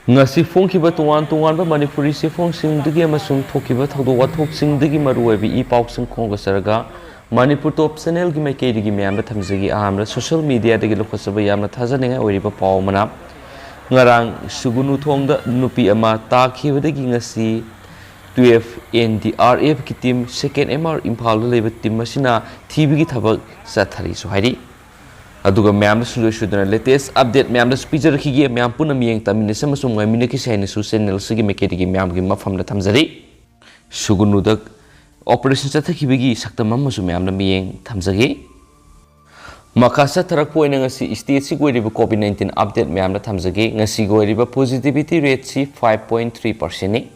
ngasi phongkhiba tongan manipuri sifongsingdagi amasung thokiba thawdok wathoksingdagi maruoibi i pausing khonga saraga manipur top channel gi maikeidigi myamda thamjagi ahamra social media dagi lokhosaba yamna thajaninga oiriba pawmana ngarang Sugunu thongda Nupi ama takhibadagi ngasi 14thApr ki team 2ndMR Imphal leba team masina thibigi thabak Chathari Hairi aduga myam sudana latest update myam speaker khigi myam puna miyeng tamine samasum ngai minaki saini su channel sigi mekedi gi myam gi mafam da thamjari Sugunu dak operation chathakibigi saktam amasu myam na miyeng thamjagi makha satharak poina ngasi state si goiriba covid-19 update myam na thamjagi ngasi goiriba positivity rate si 5.3% ni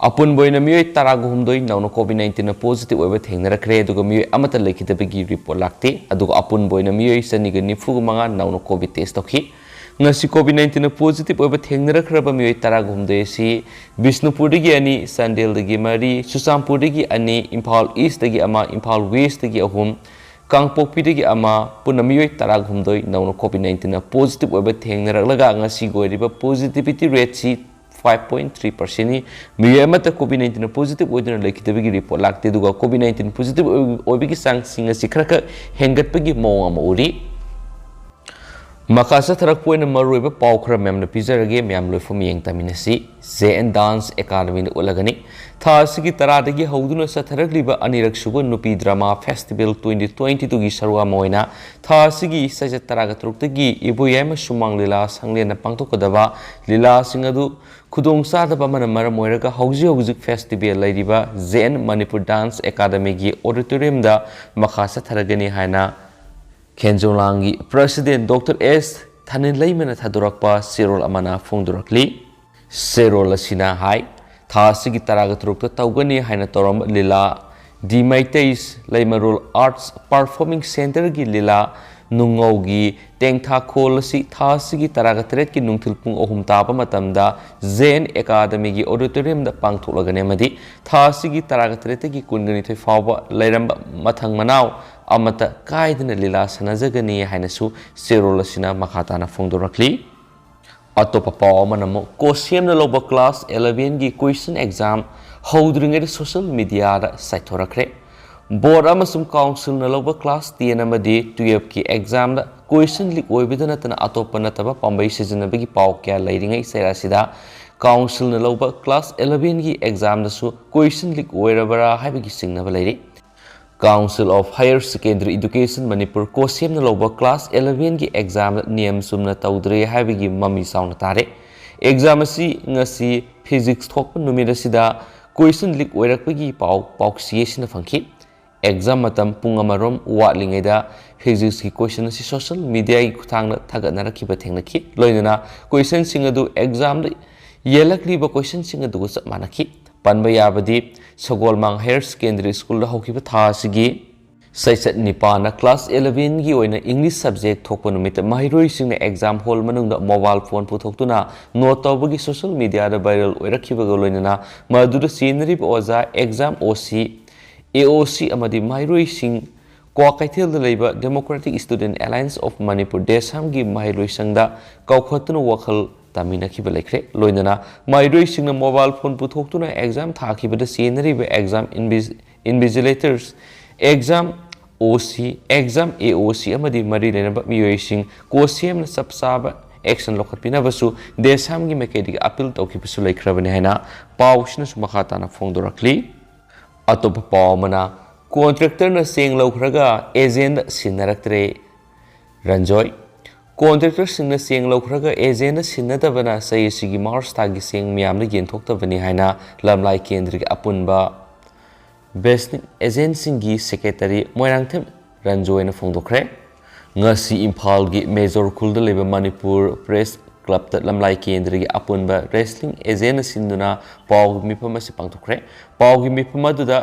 apun boina miyoi taragu humdoi nauno covid-19 na positive oiba thengnarakre aduga miyoi amata lekhidabagi report lakte aduga apun boina miyoi saniga nifugu manga nauno covid test tokhi ngasi covid-19 na positive oiba thengnarakhraba miyoi taragu humdoi si Bishnupur dagi ani Sandel dagi mari Susampur dagi ani Imphal East dagi ama Imphal West dagi ahum Kangpokpi dagi ama puna miyoi taragu humdoi nauno covid-19 na positive oiba thengnarakhlaga ngasi goiriba positivity rate si 5.3% ni miyamata covid-19 positive oidna lekhitabagi report lakte duga covid-19 positive oibigi sang singa sikraka hengatpagi mawang ama uri makha satharak poina maruiba pawkhra memna pizarage myam loifam yeng taminasi JN Dance Academy na ulagani tha asigi taradagi hauduna satharak liba anirak suba Nupi Drama Festival 2022 gi sarwa moina tha asigi sajat taraga truktagi ibuyama sumang lila sanglena pangtokadaba lila singadu khudong sadaba mana mara moiraga hauji festival lairiba JN Manipur Dance Academy gi auditorium da makha satharagani haina Kenjolangi President Dr. S. Thanin Laimana Thadurakpa Serol Amana Fongdurakli Serol Asina Hai Thasigi Taragatruk Taugani Haina Toram Lila Di Maitais Laimarul Arts Performing Center Gi Lila Nungogi Tengtha Kholasi Thasigi Taragatret Ki Nungthilpung Ohum Tapa Matamda Zen Academy Gi Auditorium da Pangtholagane Madi Thasigi Taragatret Gi Kungani Fawa Lairamba Mathang Manau amata kaidna lila sanajagani hainasu serolasina makhatana fongdorakli atopa pawamanamo kosiam na loba class 11 gi question exam houdringe social media da saithorakre board amasum council na loba class 10 amadi 12 ki exam da question leak oibidana tana atopa nataba pambai sejanabagi paw kya lairingai sairasida council na loba class 11 gi exam da su question leak oirabara haibagi singnaba lairi Council of Higher Secondary Education Manipur Kosiam na loba class 11 gi exam niyam sumna tawdre haibigi mami sauna tare exam asi ngasi physics thokpa numida sida question leak oirakpagi pauksiyesina phangki exam matam pungamarom watlingaida physics ki question asi social media gi kuthangna thagatnarakhiba thengnaki loinana question singadu exam yelakliba question singadu manaki Panba yabadi Sagolmang Higher Secondary School da hokiba thasigi saisat nipana class 11 gi oina English subject thokpa numita mahiroi singna exam hall manungda mobile phone puthoktuna note tawbagi social media da viral oirakhiba goloinana maduda scenery oza exam OC AOC amadi mahiroi sing Kwa Kaithel da leiba Democratic Student Alliance of Manipur Desam gi mahiroi sangda kaukhatuna wakhal Tamina Kibalekre, Loinana, my racing a mobile phone putoktuna exam taki but the scenery exam invigilators, exam OC, exam AOC, Amadi Marina, but me racing, Kosiam Subsaba, action Lokapina Vasu, Desamgi Makedi appeal to Kipusula Kravanena, Paushnus Makhatana Fongdorakli, Atop Pawmana, contractor na saying Lokraga, agent Sinaraktre Ranjoy. Contractor singna sing lokhraga agent sinadabana sai sigi Mars tagi sing miyamna yenthoktabani haina lamlai kendri apunba best agent singi secretary moirangthem ranjoina fongdokre ngasi Imphal gi major khulda leba Manipur Press Club ta lamlai kendri apunba wrestling agent sinduna paw mipama si pangtokre paw gi mipama duda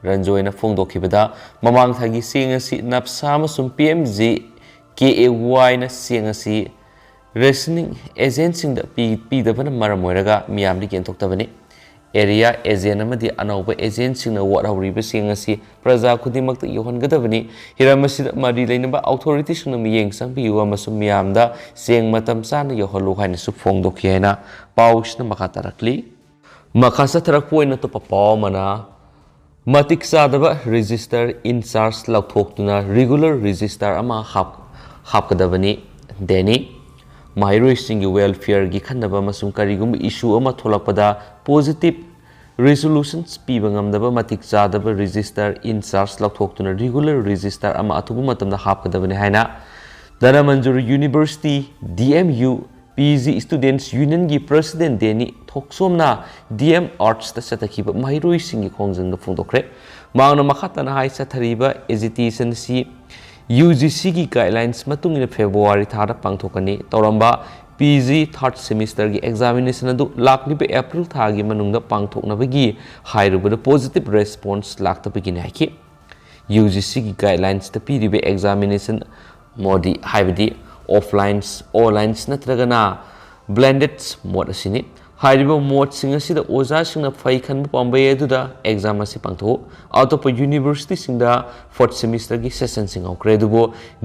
ranjoina fongdokhibada mamang thagi sing si napsama sum PMG KAY na singasi wrestling agent sing da P da bana maramoiraga miyamni kentok tabani area agent amadi anauba agent singna wat hawriba sing asi praja khudimakta yohanggadabani hiramasi mari leinaba authority singna miyeng sangbiyu amasum miyamda seng matam sana yohalu haina su phongdokhi haina pausna makha tarakli makha satharak poina to papaw mana matik sadaba register in charge lauthoktuna regular register ama hapkadabani deni Mahiroi welfare gi khanaba masum karigum issue ama tholakpada positive resolutions pibangamdaba matik chadaba register in charge lauthoktuna regular register ama athubu matamda hapkadabani haina Danamanjur University DMU PG Students Union gi President Deni Thoksomna DM Arts ta satakhiba Mahiroi singi khongjangda phungdokre mangna makhatana hai Chathariba agitation si UGC की guidelines मतुंग इन February थादा पांगथोकनी तौरंबा PG third semester की examination अदु लाक्लिबे अप्रैल थागी मनुंगदा पांगथोकनबगी हाइरुबद positive response लाक्तबगी Nike UGC की guidelines त पीरिबे examination मोडी हाइबदी ऑनलाइन्स नत्रगना blended mode असिनी हाइरिबो mode सिंग असिदा ओजा सिंगना फै खनबो पांबे एदुदा exam असि पांगथो अतोप university सिंगदा fourth semester की session सिंग औक्रे दुबो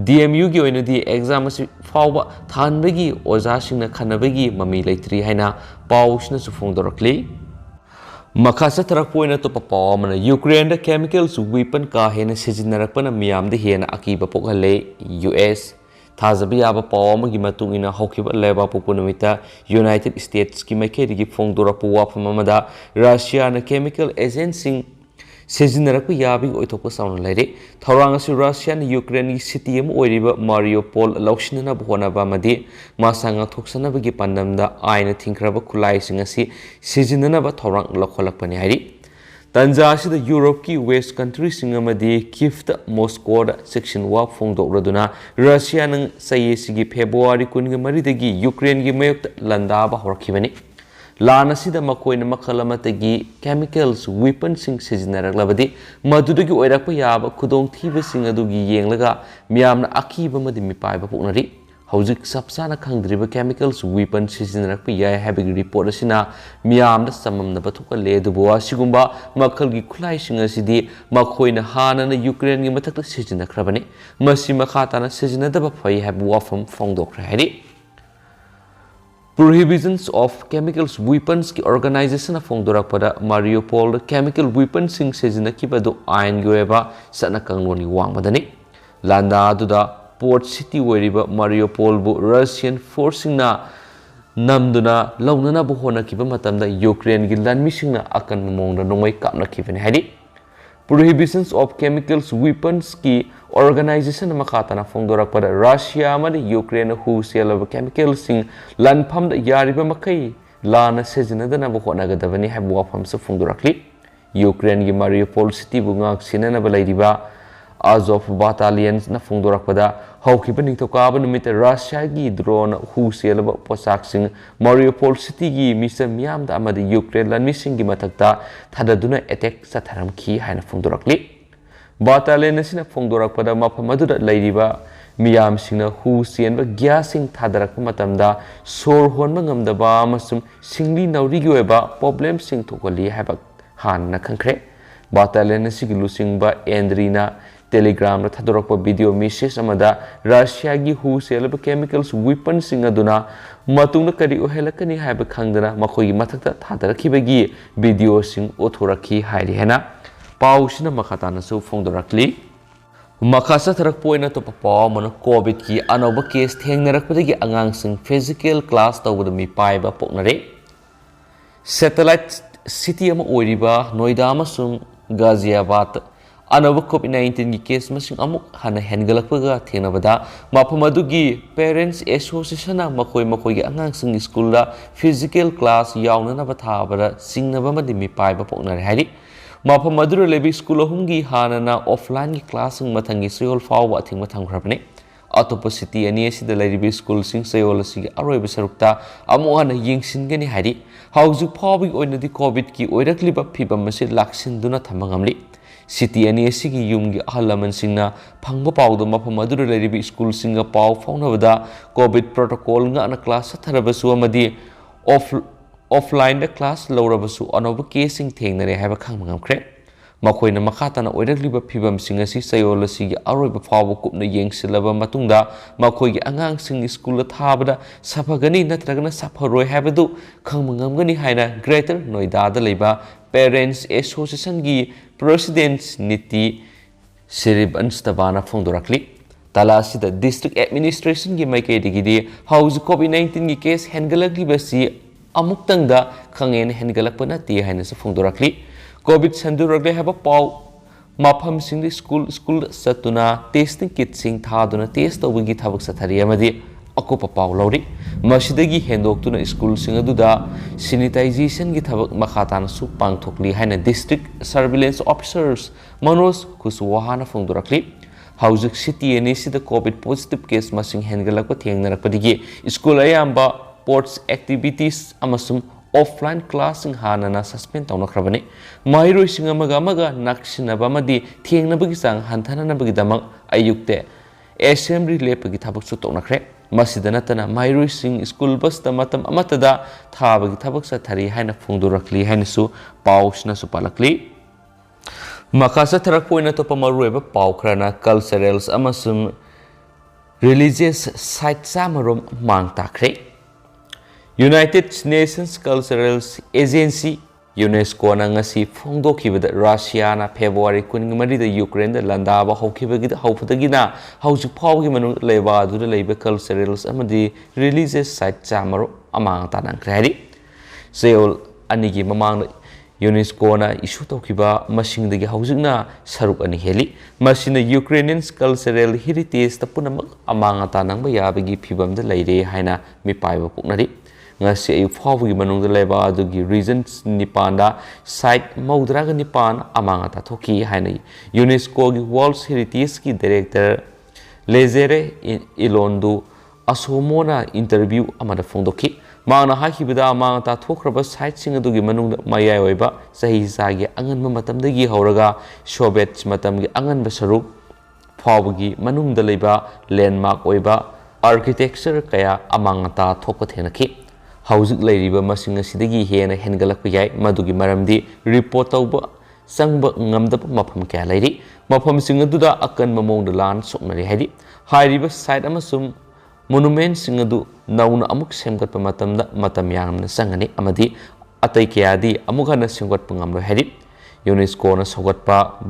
DMU की ओइनदी एग्जाम असि फावबा थानबगी ओजा सिंगना खनबगी mummy लैत्री हाइना पाउसना सुफोंदरक्ली makha satharak poina to papaw mana Ukraine da chemicals weapon ka hena sizinnarakpana miyamda hena akiba pokhale US Thazabi aba pawma gi matung ina hokiba leba pupunamita United States ki maikeri gi fongdora puwa phamamada Russia na chemical agency sezinnarakpa yabi oithokpa sauna laire thorang asu Russia na Ukraine gi city am oiriba Mariupol laushinna bhonaba madi masanga thoksana bagi pandamda aina thingkraba khulai singasi sezinna ba thorang lokholakpani hari Tanzania the Europe ki West country singamadi Kiev Moscow section wa phongdokraduna Russia nang sayesigi February 13 dagi Ukraine gi mayok landaba horkhibani lana sida makoina makhalamata chemicals weapons sing sizinaraklabadi madudagi oirakpa yaba khudong thiba sing adugi yenglaga miyamna akiba madi mipaiba poknari Hauzik sapsana khangdriba chemicals weapons sizinrakpa yai habig report asina miyamda samamna bathuka ledubo asigumba makhalgi khulai sing asidi makoina hana na Ukraine gi mathakta sizinakhrabani masi makhatana sizinadaba phai habu wafam phongdokra hari Prohibitions of chemicals weapons ki organization of Fongdorakpada Mariupol chemical weapons sing sezinakibado ain goeba sana kangloni wangmadani landa duda port city weriba Mariupol bu Russian forcing na namduna launana bu hona kiba matamda Ukraine gi lanmi singna akan mongda nongmai kapna kibani hadi Prohibitions of chemicals weapons ki organization makhatana phongdorakpada Russia amadi Ukraine hu selaba chemicals sing lanpham da yariba makai lana sezinadana bu honagadabani habu wafam sa phongdorakli Ukraine gi Mariupol city bu ngak sinana balairiba Azov battalions na phongdorakpada hawkibani thokaba numita Russia gi drone hu selaba posak sing Mariupol city gi misa miyam da amadi Ukraine lan missing gi matakta thadaduna attack sa tharam khi haina phongdorakli battalion asina phongdorakpada maphamadura lairiba miyam singna hu sienba gyasing thadarakpa matamda sor honma ngamdaba amasum singli nauri gi oeba problem sing thokali haba han na khangkhre battalion asigi lusingba Andrina Telegram na thadorokpa video message amada Russia gi hu selaba chemicals weapons sing aduna matungna kari ohelakani haiba khangdana makhoi mathakta thadarakibagi video sing othorakhi hairi hena pausina makhatana su phongdorakli makasa tharak poina to papa mana covid ki anoba case thengnarakpadagi angang sing physical class tawda mi paiba poknare satellite city ama oiriba Noida amasung Ghaziabad Another COVID-19 case masing amuk hana hengalakpaga thenabada mapamadugi parents association makoi gi angang sing school da physical class yauna na bathabara singnaba madi mi paiba poknar hari mapamadura lebi school humgi hana na offline gi class sing mathangi seol fawwa thing mathang khrabne atopa city ani asida lebi school sing seol asigi aroi besarukta amu hana yingsin gani hari hauju phawi oinadi covid ki oirakliba phibam mase laksin duna thamangamli City ani asigi yumgi ahalaman singna phangba pawdo mafam adura leribi school singa paw faunabada covid protocol nga na class tharaba su amadi offline da class lawrabasu anoba casing thengnare haiba khangma ngamkhre makoina makha tana oirakliba phibam sing asi sayol asi gi aroiba fawa kupna yengsilaba matungda makoigi angang sing school thabada saphagani natragana sapharoi habadu khangma ngamgani haina Greater Noida da leiba Parents Association gi President Niti Sirib Anstabana Fondorakli Tala sida District Administration gi maike digidi house COVID-19 gi case hengalakli basi amuktangda khangen hengalakpana ti haina sa Fondorakli COVID sandurakli haba pau mafam sing school satuna testing kit sing thaduna test tawgi thabak sathari amadi akopa pau lawri masidagi hendoktuna school sing aduda sanitization gi thabak makhatan su pangthokli haina District Surveillance Officers Manoj Kuswahana Fondorakli Housing City and the COVID positive case masing hengalak thengnarapdigi school ayamba sports activities amasum offline class ing hanana suspend tawnakrabani mairoi sing amaga naksinaba amadi thengnabagi sang hantananabagi damak ayukte assembly lepagi thabak su tawnakre masida natana mairoi sing school bus tamatam amatada thabagi thabak sa thari haina phungdurakli haina su pausna su palakli Makasa tarak poina to pamarueba paukrana culturals amasum religious site samarum mang takhre United Nations Culturals Agency UNESCO na ngasi phongdokhibada Russia na February 19 da Ukraine da landaba hokibagi hawphadagi na hawju phawgi manu leba adu leiba culturals amadi religious site samaru amang tanang khari Seoul anigi mamang UNESCO na issue tawkiba masingdagi haujigna saruk ani heli masina Ukrainian cultural heritage tapunamak amanga tanangba yabagi phibamda leire haina mipaiba puknari ngasi ayu phawgi manungda leba adugi regions nipanda site maudraga nipan amanga ta thoki haina UNESCO gi World Heritage ki director Lezere Ilondu asomona interview amada phongdoki Mana hakibida amang ta thokraba site sing adugi manung mayai oiba sahi sagi angan ma matamdagi hauraga Soviet matamgi angan ba saruk phawgi manung da leiba landmark oiba architecture kaya amang ta thokpa thenaki haujik leiriba masing asidagi hena hengalak yai madugi maramdi report tawba sangba ngamdap mafam kya leiri mafam sing aduda akan mamong da lan soknari haidi hairiba site amasum Monument sing adu nauna amuk semgatpa matamda matam yamna sangani amadi atai kiyadi amukana semgatpa ngamlo hedi UNESCO na sogatpa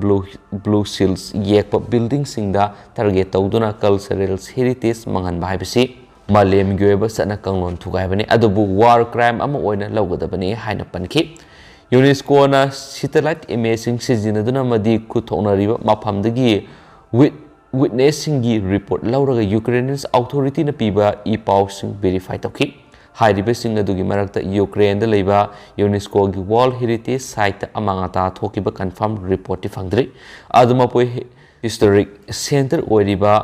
blue seals yekpa building singda target tawduna cultural heritage mangan baibasi malem gyoeba sana kanglon thugaibani adubu war crime ama oina lawgadabani haina panki UNESCO na satellite imaging sijinaduna madi kuthonariba mafamdagi witnessing gi report lauraga Ukrainian authority na piba ipawsing verify tawki hairiba sing adugi marakta Ukraine da leiba UNESCO gi World Heritage Site amanga ta thokiba confirm report ti fangdri aduma poi historic center oiriba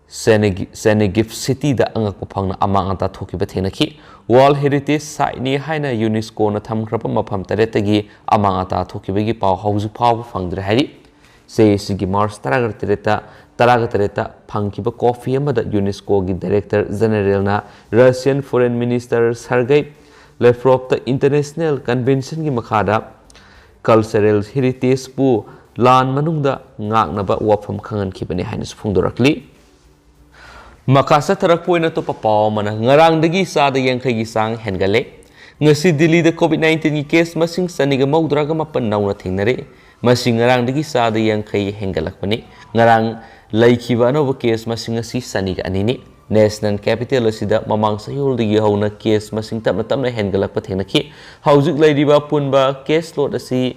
Senegif city da angak pangna amanga ta thokiba thenaki World Heritage Site ni haina UNESCO na thamkrapa mafam taretagi amanga ta thokiba gi paw hauju paw fangdri hairi Sigi Mars Taragareta Pankiba Coffee amada UNESCO gi Director General na Russian Foreign Minister Sergei Lavrov the International Convention gi makhada cultural heritage pu lan manungda ngaknaba wafam khangan khibani haina phungdorakli makasa tarak poina to papaw mana ngarang dagi sa da yangkhai gi sang hengale ngasi Delhi da COVID-19 gi case masing saniga maudraga mapan nauna thingnare masing ngarang dagi sa da yangkhai hengalakpani ngarang laikhiba anoba case masing asi saniga anini national capital asida mamang sayol dagi hauna case masing tamna hengalakpa thenaki haujik lairiba punba case load asi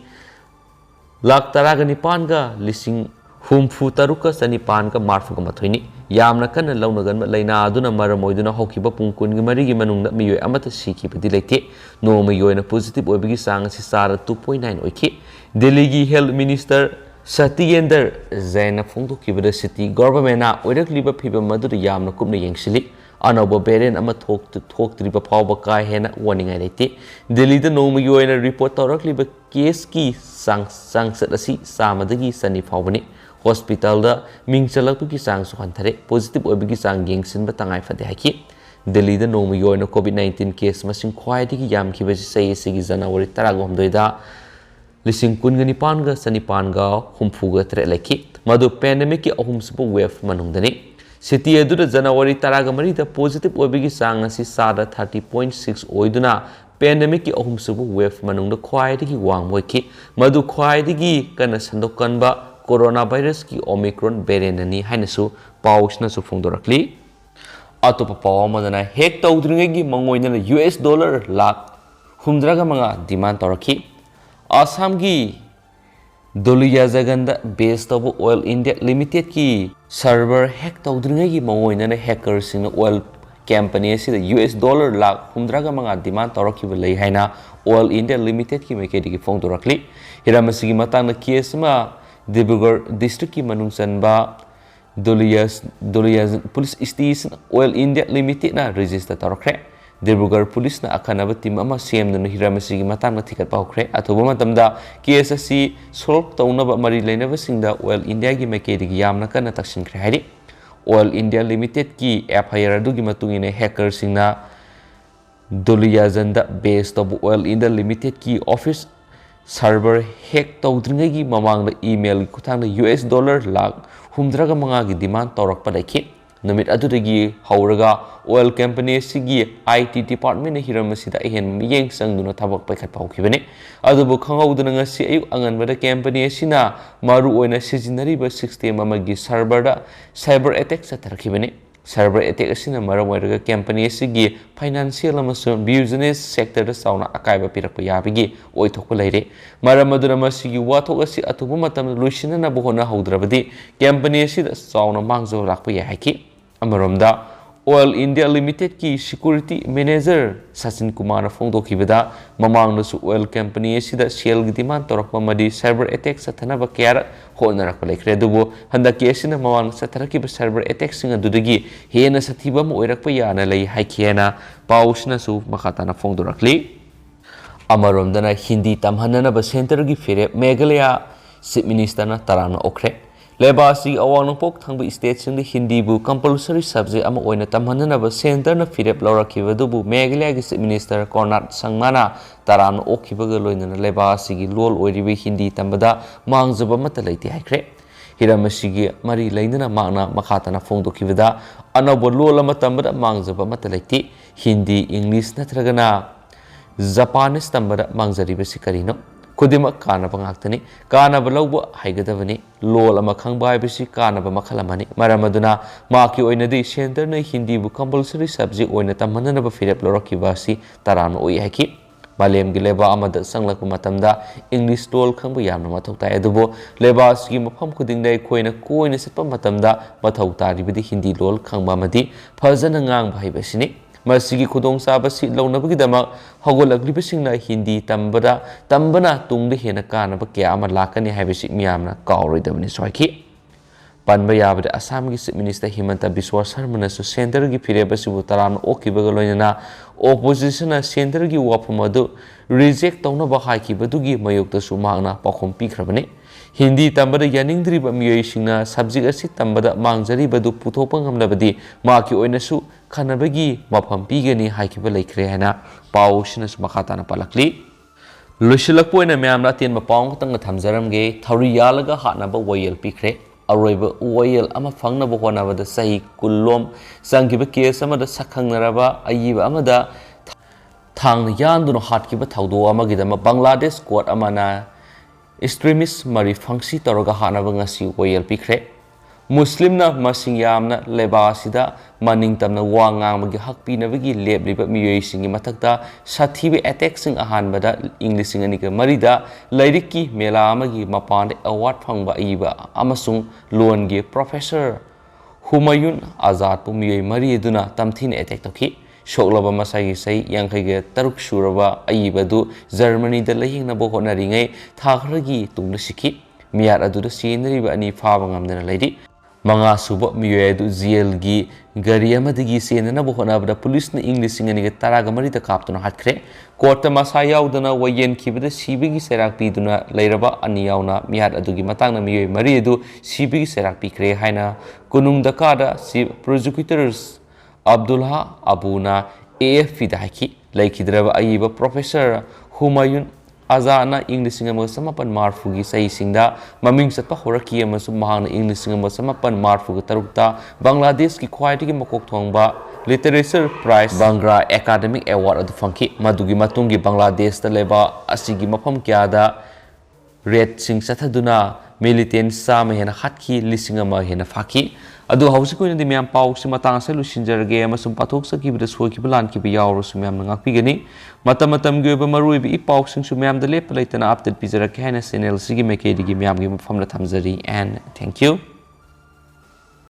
lakh taraga nipan ga lising humfu taruka sanipan ka marfuga mathoini yamna kana launagan laina aduna maramoiduna hokiba pungkun gi marigi manungda miyoi amata sikibadi leite no miyoina positive oibigi sang si sara 2.9 oiki Delhi gi health minister Satyendra Jaina phongdokibada city government na oirakliba phiba madura yamna kupna yengsili anoba variant ama thoktriba phawba ka hena warning leite Delhi da no miyoina report tawrakliba case ki sangsat asi samadagi sani phawbani hospital da mingchalak ki sang su hanthare positive oibigi sang yengsin ba tangai fade haki Delhi da nongmi yoina COVID-19 case masing khwaidagi yamkhibasi sei sigi January 13 da lising kungani panga sanipanga humfuga tre leki madu pandemic ki ahumsubu wave manungdani city edu January 13 da positive obigi sang asi sada 30.6 oiduna pandemic ki ahumsubu wave manungda khwaidagi wangmoiki madu khwaidagi kana sandokanba coronavirus ki omicron variant ani hainasu pausna su phongdorakli atopa paw madana hek tawdringegi mangoina US dollar lakh humdraga manga demand toraki Assam ki Doliya Jaganda based of Oil India Limited ki server hack tawdringegi mangoina hackers in oil company si US dollar lakh humdraga manga demand toraki belai haina Oil India Limited ki mekedi ki phongdorakli hiramasigi matang na case ma Dibrugarh district ki manungsanba Doliya Police Station Oil India Limited na register tarakre Dibrugarh Police na akanaba team ama CM na hiramasigi matang na tikat paukre athuba matamda case asi solve tawnaba mari leinaba singda Oil India gi mekedi gi yamna kana taksinkre hairi Oil India Limited ki FIR adu gi matungine hacker singna Doliya Janda based of Oil India Limited ki office server hack tawdringegi mamang da email kuthang da US dollar lakh humdraga manga gi demand torak padaki numit adudagi hauraga oil company sigi IT department na hiramasida hen miyeng sangduna thabak paikhat paukibane adubu khangauduna ngasi ayuk anganbada company sina maru oina sijinariba system amagi server da cyber attack satarkibane cyber attack asina maram oiraga company sigi financial amasun business sector da sauna akaiba pirakpa yabigi oithokpa leire maram aduna masigi wathok asi atubu matam luisina na bohona haudrabadi company sida sauna mangzo lakpa yahaki amaromda Oil India Limited ki security manager Sachin Kumar phongdokibada mamang nasu oil company sida shell gi demand torakpa madi cyber attack sathanaba kyara honarakpa lekre dubu handa case na mamang satharaki cyber attack singa dudagi hena sathiba mo oirakpa yana lei haikiana pausna su makhatana phongdorakli amaromdana Hindi tamhanana ba center gi fire Meghalaya chief minister na tarana okre Lebasi awang pok thangba state sing Hindi bu compulsory subject ama oina tamhanana ba center na firep laurakiba dubu Meghalaya gi minister Konat Sangmana taran okhibaga loinana lebasi gi lol oiribi Hindi tambada mangjaba mata leiti haikre hiramasi mari lainana magna makhatana phongdokibada anobo lol ama tambada mangjaba mata leiti Hindi English natragana Japanese tambada mangjariba sikarino Kudima kana pangaktani kana balawba haigadavani lol ama khangba haibasi kana ba makhalamani maramaduna maki oinadi center na Hindi bu compulsory subject oina tamhanana ba firep lorakibasi taran oi haki malem gi leba amada sanglak matamda English lol khangba yamna mathau tai adubo lebas gi mafam kuding dai khoina koina setpa matamda mathau taribidi Hindi lol khangba madi phajana ngang haibasini masigi khudong sabasi launabagi dama hogolaglibasingna Hindi tambana tungde hena kana ba kya ama lakani haibasi miyamna kawroidabani soiki panba yabade Assam gi chief minister Himanta Biswa Sharma na su center gi firebasi butaran okibaga loinana opposition na center gi wapamadu reject tawna ba haikibadu mayokta su magna pakhom pikhrabani Hindi tambada yaningdriba miyoisingna subject asi tambada mangjari-badu puthokpa ngamlabadi maki oinasu khanabagi mafam pigani haikiba leikre hana pausina su makhatana palakli loisilakpo oina myamna tenba paung tang thamjaramge Thiri yalaga hatnaba wayel pikre aroiba wayel ama fangnaba honabada sahi kullom sangkiba case amada sakhangnaraba ayiba amada thangna yanduna hatkiba thaudo amagidama Bangladesh court amana extremist mari fangsi toroga hanaba ngasi wayel pikre Muslim na masing yamna lebasida maning tamna wangang magi hakpi na bagi lebliba miyoi singi matakta sathibe attack sing ahan bada English sing anika marida lairiki mela amagi mapande award phangba iba amasung loan gi professor Humayun Azad pu miyoi mari duna tamthin attack toki shoklaba masagi sai yangkhai taruk suraba aibadu Germany da lahing na bo honaringai takhre gi tungna sikhi miyar adu da sinriba ani phaba ngamdana laidi manga suba miyedu jail gi gari amadigi senana bo honabda police na English singani ge taraga mari da kaptuna hatkre court ma sa yaudana wayen kibida sibigi serak piduna leiraba ani yauna miyar adugi matangna miyoi mari edu sibigi serak pikre haina kunung dakada si prosecutors Abdullah Abuna AFP da haki laikhidraba aiba Professor Humayun Azana English nga samapan marfugi sa isingda maming satpa horaki amasum mahang English nga samapan marfugi tarukta Bangladesh ki khwaitigi makok thongba Literature Prize Bangra Academic Award adu fangki madugi matungi Bangladesh ta leba asigi mafam kyada red sing sathaduna militant sa mahena khatki lisinga mahena faki adu hausi ko ndi myam pau si matang sa lusinjarge amasum pathok sa kibida soki bulan ki biyawro su myam ngakpi gani matam ge ba marui bi pau sing su myam da lep laitana update pizara ke hena channel sigi mekedi gi myam gi famla thamjari and thank you.